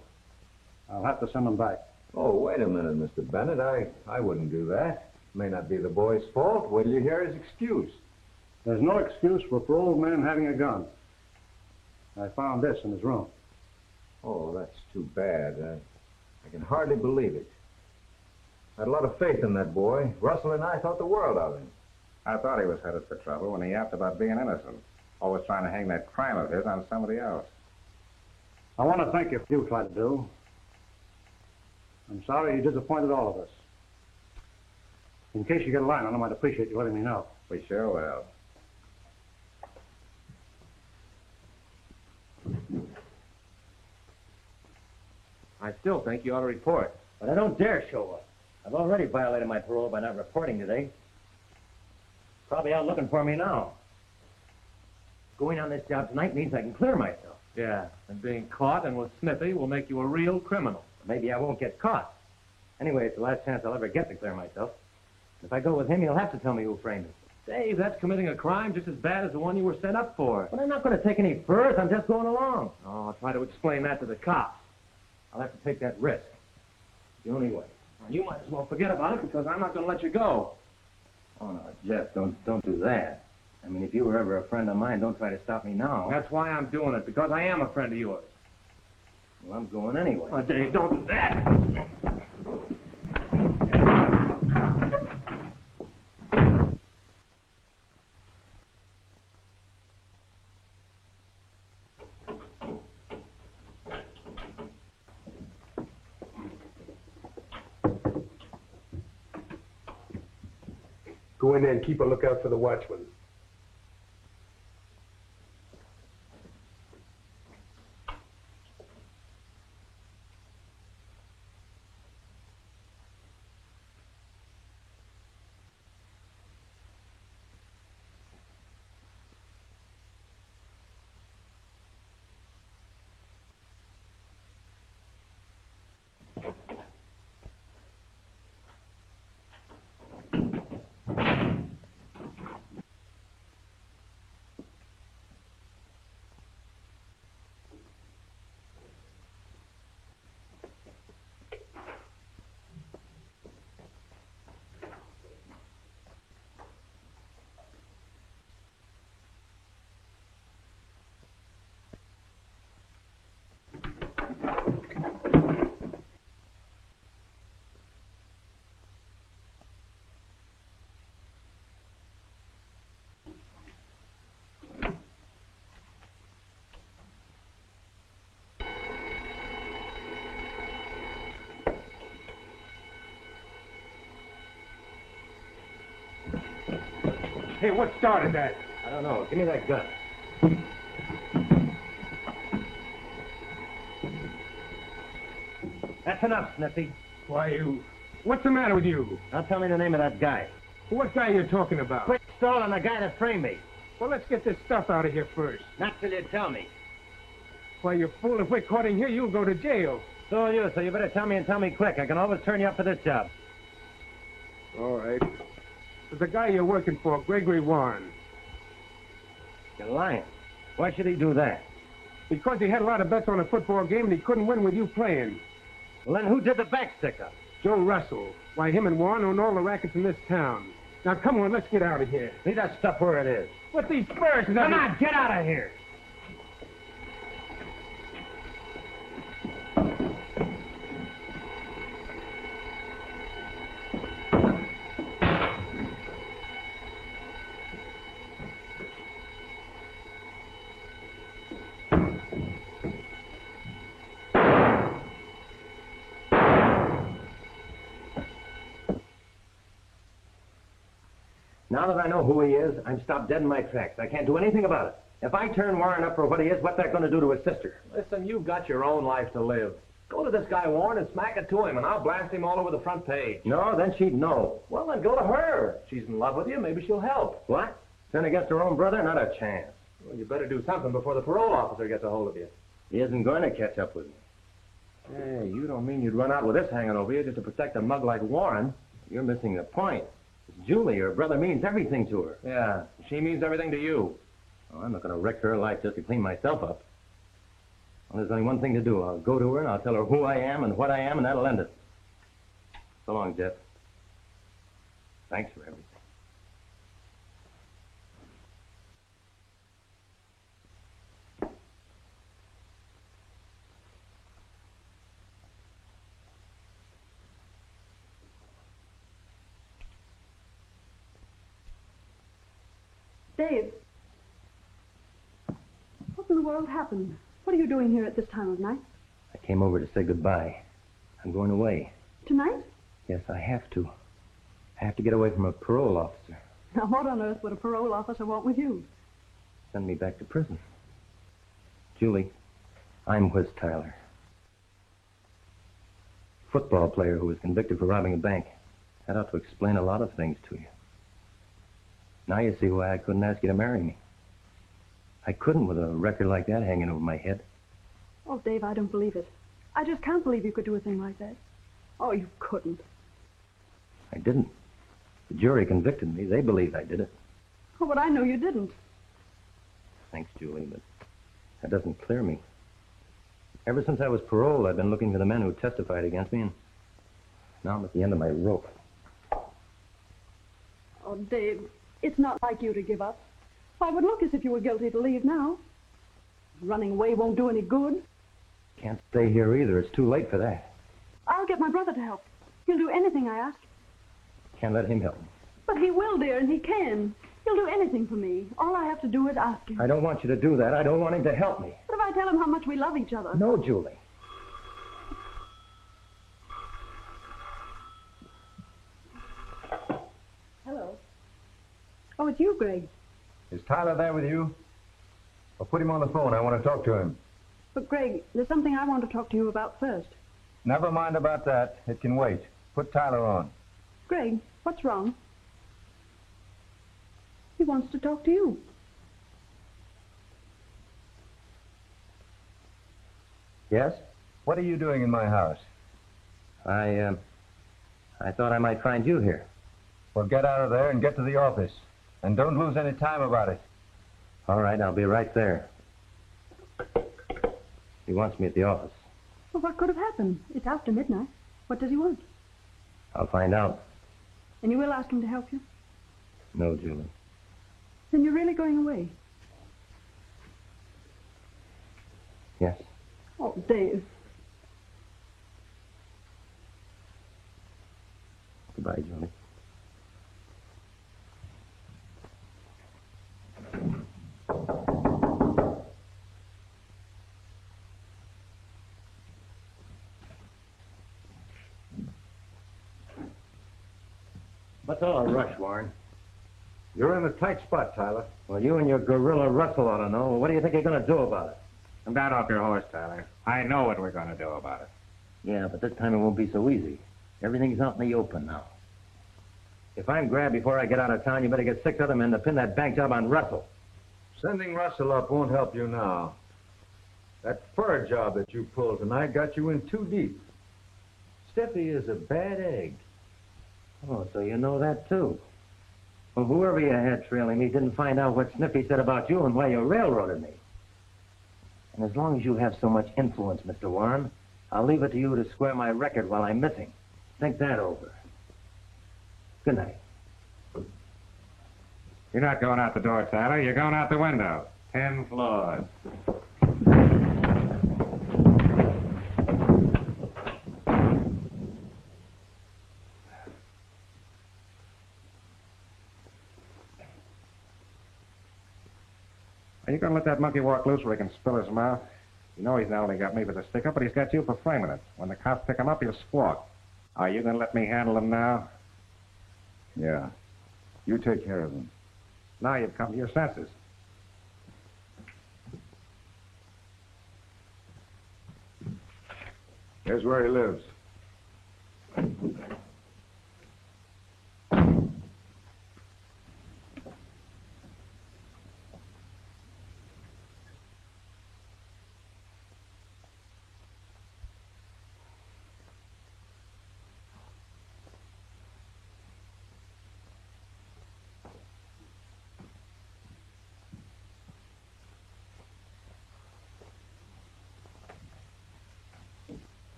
I'll have to send him back. Oh, wait a minute, Mr. Bennett. I wouldn't do that. May not be the boy's fault. Wait till you hear his excuse. There's no excuse for a paroled man having a gun. I found this in his room. Oh, that's too bad. I can hardly believe it. I had a lot of faith in that boy. Russell and I thought the world of him. I thought he was headed for trouble when he yapped about being innocent. Always trying to hang that crime of his on somebody else. I want to thank you for what you tried to do. I'm sorry you disappointed all of us. In case you get a line on him, I'd appreciate you letting me know. We sure will. I still think you ought to report. But I don't dare show up. I've already violated my parole by not reporting today. Probably out looking for me now. Going on this job tonight means I can clear myself. Yeah, and being caught and with Sniffy will make you a real criminal. Maybe I won't get caught. Anyway, it's the last chance I'll ever get to clear myself. If I go with him, he'll have to tell me who framed me. Dave, that's committing a crime just as bad as the one you were set up for. But I'm not going to take any furs. I'm just going along. Oh, I'll try to explain that to the cops. I'll have to take that risk. The only way. Well, you might as well forget about it because I'm not going to let you go. Oh, no, Jeff, don't do that. I mean, if you were ever a friend of mine, don't try to stop me now. That's why I'm doing it, because I am a friend of yours. Well, I'm going anyway. Oh, Dave, don't do that. Go in there and keep a lookout for the watchman. Hey, what started that? I don't know. Give me that gun. That's enough, Sniffy. Why, you... What's the matter with you? Now tell me the name of that guy. What guy are you talking about? Quit stalling the guy that framed me. Well, let's get this stuff out of here first. Not till you tell me. Why, you fool, if we're caught in here, you'll go to jail. So are you, so you better tell me and tell me quick. I can always turn you up for this job. All right. There's a guy you're working for, Gregory Warren. You're lying. Why should he do that? Because he had a lot of bets on a football game and he couldn't win with you playing. Well, then who did the back stick-up? Joe Russell. Why, him and Warren own all the rackets in this town. Now, come on, let's get out of here. Leave that stuff where it is. What these spurs? Come on, get out of here. Now that I know who he is, I'm stopped dead in my tracks. I can't do anything about it. If I turn Warren up for what he is, what's that going to do to his sister? Listen, you've got your own life to live. Go to this guy Warren and smack it to him, and I'll blast him all over the front page. No, then she'd know. Well, then go to her. If she's in love with you, maybe she'll help. What? Turn against her own brother? Not a chance. Well, you better do something before the parole officer gets a hold of you. He isn't going to catch up with me. Hey, you don't mean you'd run out with this hanging over you just to protect a mug like Warren? You're missing the point. Julie, her brother, means everything to her. Yeah, she means everything to you. Oh, I'm not going to wreck her life just to clean myself up. Well, there's only one thing to do. I'll go to her and I'll tell her who I am and what I am, and that'll end it. So long, Jeff. Thanks for everything. Dave. What in the world happened? What are you doing here at this time of night? I came over to say goodbye. I'm going away. Tonight? Yes, I have to. I have to get away from a parole officer. Now, what on earth would a parole officer want with you? Send me back to prison. Julie, I'm Whiz Tyler. Football player who was convicted for robbing a bank. That ought to explain a lot of things to you. Now you see why I couldn't ask you to marry me. I couldn't with a record like that hanging over my head. Oh, Dave, I don't believe it. I just can't believe you could do a thing like that. Oh, you couldn't. I didn't. The jury convicted me. They believed I did it. Oh, but I know you didn't. Thanks, Julie, but that doesn't clear me. Ever since I was paroled, I've been looking for the men who testified against me, and now I'm at the end of my rope. Oh, Dave, it's not like you to give up. Why, it would look as if you were guilty to leave now. Running away won't do any good. Can't stay here either. It's too late for that. I'll get my brother to help. He'll do anything I ask. Can't let him help me. But he will, dear, and he can. He'll do anything for me. All I have to do is ask him. I don't want you to do that. I don't want him to help me. What if I tell him how much we love each other? No, Julie. Hello. Oh, it's you, Greg. Is Tyler there with you? Well, put him on the phone. I want to talk to him. But, Greg, there's something I want to talk to you about first. Never mind about that. It can wait. Put Tyler on. Greg, what's wrong? He wants to talk to you. Yes? What are you doing in my house? I thought I might find you here. Well, get out of there and get to the office. And don't lose any time about it. All right, I'll be right there. He wants me at the office. Well, what could have happened? It's after midnight. What does he want? I'll find out. And you will ask him to help you? No, Julie. Then you're really going away? Yes. Oh, Dave. Goodbye, Julie. What's all the rush, Warren? You're in a tight spot, Tyler. Well, you and your gorilla Russell ought to know. What do you think you're going to do about it? Come down off your horse, Tyler. I know what we're going to do about it. Yeah, but this time it won't be so easy. Everything's out in the open now. If I'm grabbed before I get out of town, you better get 6 other men to pin that bank job on Russell. Sending Russell up won't help you now. That fur job that you pulled tonight got you in too deep. Stiffy is a bad egg. Oh, so you know that, too. Well, whoever you had trailing me didn't find out what Snippy said about you and why you railroaded me. And as long as you have so much influence, Mr. Warren, I'll leave it to you to square my record while I'm missing. Think that over. Good night. You're not going out the door, Tyler. You're going out the window. 10 floors. Are you going to let that monkey walk loose where he can spill his mouth? You know he's not only got me for the stick-up, but he's got you for framing it. When the cops pick him up, he'll squawk. Are you going to let me handle him now? Yeah. You take care of him. Now you've come to your senses. Here's where he lives.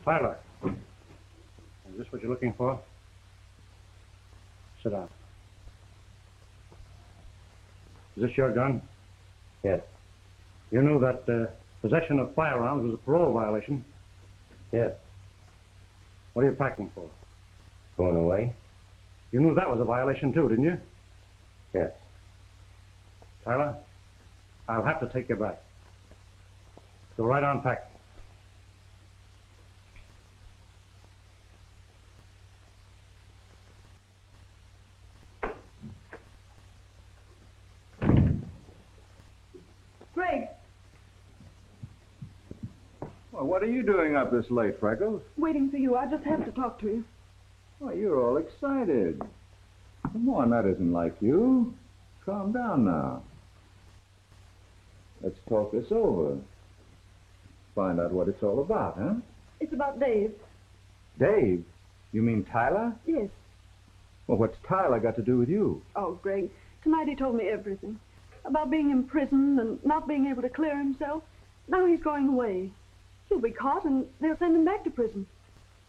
Tyler, is this what you're looking for? Sit down. Is this your gun? Yes. You knew that possession of firearms was a parole violation? Yes. What are you packing for? Going away? You knew that was a violation too, didn't you? Yes. Tyler, I'll have to take you back. Go right on packing. Greg, Well, what are you doing up this late, Freckles? waiting for you. I just have to talk to you. Why, you're all excited. Come on, that isn't like you. Calm down now. Let's talk this over. Find out what it's all about, huh? It's about Dave. Dave? You mean Tyler? Yes. Well, what's Tyler got to do with you? Oh, Greg, tonight he told me everything. About being imprisoned and not being able to clear himself. Now he's going away. He'll be caught and they'll send him back to prison.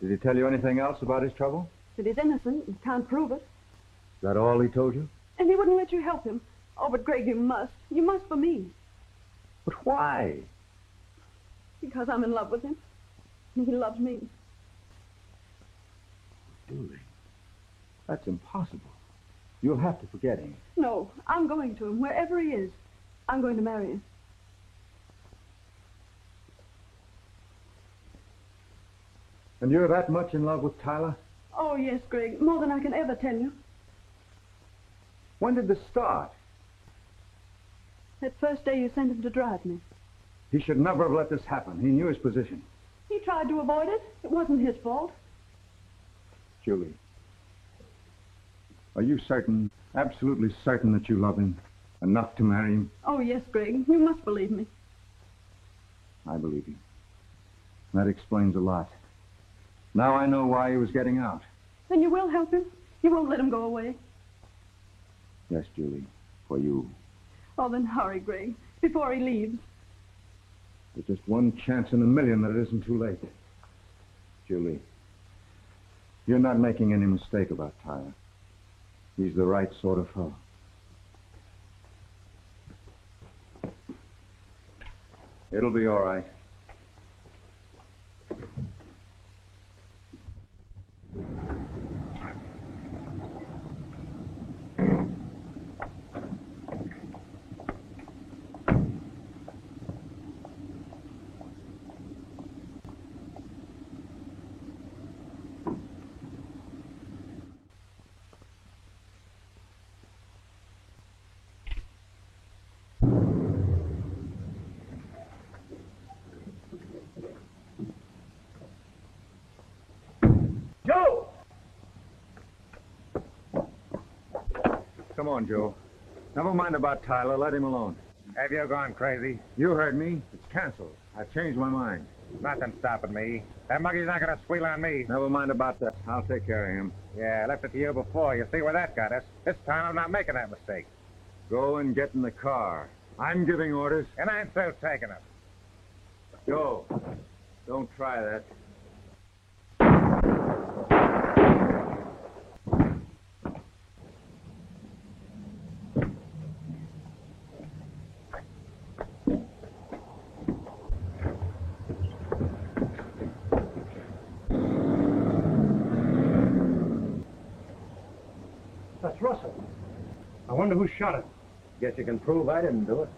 Did he tell you anything else about his trouble? That he's innocent and can't prove it. Is that all he told you? And he wouldn't let you help him. Oh, but Greg, you must. You must for me. But why? Because I'm in love with him. And he loves me. Julie, that's impossible. You'll have to forget him. No, I'm going to him, wherever he is. I'm going to marry him. And you're that much in love with Tyler? Oh, yes, Greg. More than I can ever tell you. When did this start? That first day you sent him to drive me. He should never have let this happen. He knew his position. He tried to avoid it. It wasn't his fault. Julie, are you certain, absolutely certain that you love him enough to marry him? Oh, yes, Greg. You must believe me. I believe you. That explains a lot. Now I know why he was getting out. Then you will help him? You won't let him go away? Yes, Julie, for you. Oh, then hurry, Greg, before he leaves. There's just one chance in a million that it isn't too late. Julie, you're not making any mistake about Tyler. He's the right sort of fellow. It'll be all right. come on, Joe. Never mind about Tyler. Let him alone. Have you gone crazy? You heard me. It's canceled. I've changed my mind. Nothing stopping me. That monkey's not going to squeal on me. Never mind about that. I'll take care of him. Yeah, I left it to you before. You see where that got us. This time I'm not making that mistake. Go and get in the car. I'm giving orders. And I'm still taking them. Joe, don't try that. That's Russell. I wonder who shot him. Guess you can prove I didn't do it.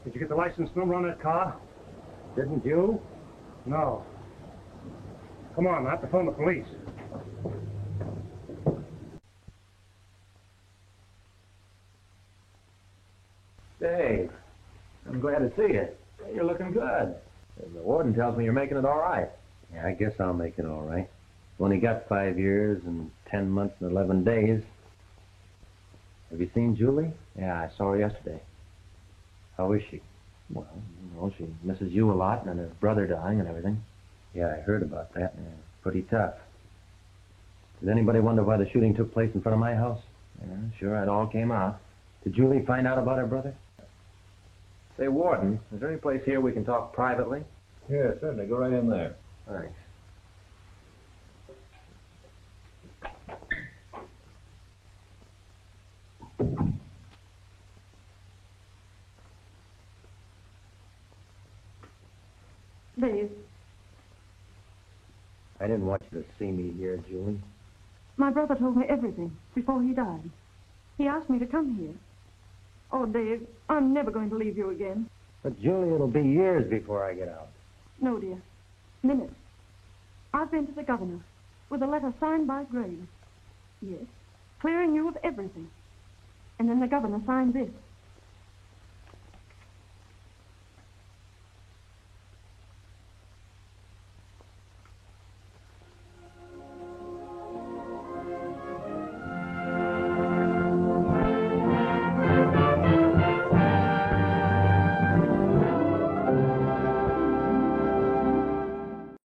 Did you get the license number on that car? Didn't you? No. Come on, I have to phone the police. Dave, I'm glad to see you. You're looking good. The warden tells me you're making it all right. Yeah, I guess I'll make it all right. Only got 5 years and 10 months and 11 days. Have you seen Julie? Yeah, I saw her yesterday. How is she? Well, you know, she misses you a lot and her brother dying and everything. Yeah, I heard about that. Yeah, pretty tough. Did anybody wonder why the shooting took place in front of my house? Yeah, sure, it all came out. Did Julie find out about her brother? Say, Warden, is there any place here we can talk privately? Yeah, certainly. Go right in there. Thanks. Dave, I didn't want you to see me here, Julie. my brother told me everything before he died. He asked me to come here. Oh, Dave, I'm never going to leave you again. But, Julie, it'll be years before I get out. No, dear. Minutes. I've been to the governor with a letter signed by Graves. Yes, clearing you of everything. And then the governor signed this.